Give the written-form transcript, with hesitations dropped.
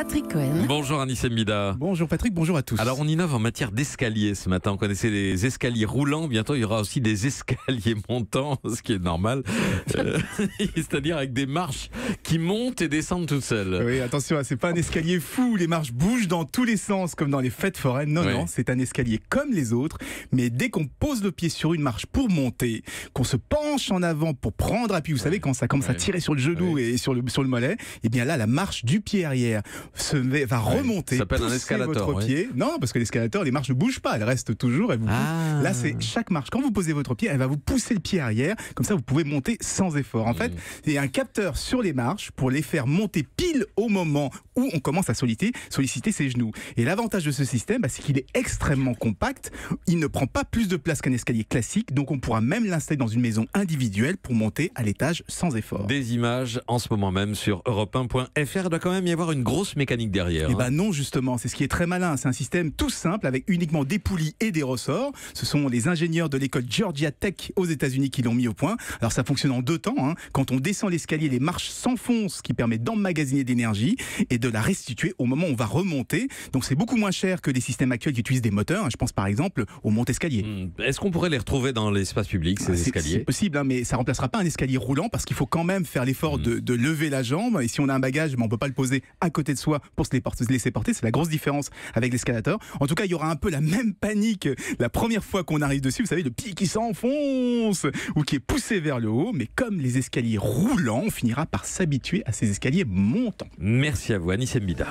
Patrick Cohen. Bonjour Anissé Mida. Bonjour Patrick, bonjour à tous. Alors on innove en matière d'escalier ce matin. On connaissait les escaliers roulants. Bientôt il y aura aussi des escaliers montants, ce qui est normal. C'est-à-dire avec des marches qui montent et descendent toutes seules. Oui, attention, c'est pas un escalier fou où les marches bougent dans tous les sens comme dans les fêtes foraines. Non, non, c'est un escalier comme les autres. Mais dès qu'on pose le pied sur une marche pour monter, qu'on se penche en avant pour prendre appui, vous savez, quand ça commence à tirer sur le genou et sur le mollet, et bien là, la marche du pied arrière va remonter. Ça s'appelle un escalator. Votre pied. Non, parce que l'escalator, les marches ne bougent pas, elles restent toujours. Elles vous Là, c'est chaque marche. Quand vous posez votre pied, elle va vous pousser le pied arrière. Comme ça, vous pouvez monter sans effort. En fait, il y a un capteur sur les marches pour les faire monter pile au moment où on commence à solliciter ses genoux. Et l'avantage de ce système, c'est qu'il est extrêmement compact. Il ne prend pas plus de place qu'un escalier classique. Donc, on pourra même l'installer dans une maison individuelle pour monter à l'étage sans effort. Des images en ce moment même sur europe1.fr. Il doit quand même y avoir une grosse mécanique derrière. Eh ben non, justement, c'est ce qui est très malin. C'est un système tout simple avec uniquement des poulies et des ressorts. Ce sont les ingénieurs de l'école Georgia Tech aux États-Unis qui l'ont mis au point. Alors ça fonctionne en deux temps. Quand on descend l'escalier, les marches s'enfoncent, ce qui permet d'emmagasiner de l'énergie et de la restituer au moment où on va remonter. Donc c'est beaucoup moins cher que les systèmes actuels qui utilisent des moteurs. Je pense par exemple au monte-escalier. Est-ce qu'on pourrait les retrouver dans l'espace public, ces escaliers ? C'est possible, mais ça remplacera pas un escalier roulant parce qu'il faut quand même faire l'effort de lever la jambe. Et si on a un bagage, on peut pas le poser à côté de soi pour se laisser porter. C'est la grosse différence avec l'escalator. En tout cas, il y aura un peu la même panique la première fois qu'on arrive dessus. Vous savez, le pied qui s'enfonce ou qui est poussé vers le haut. Mais comme les escaliers roulants, on finira par s'habituer à ces escaliers montants. Merci à vous, Anissé Mida.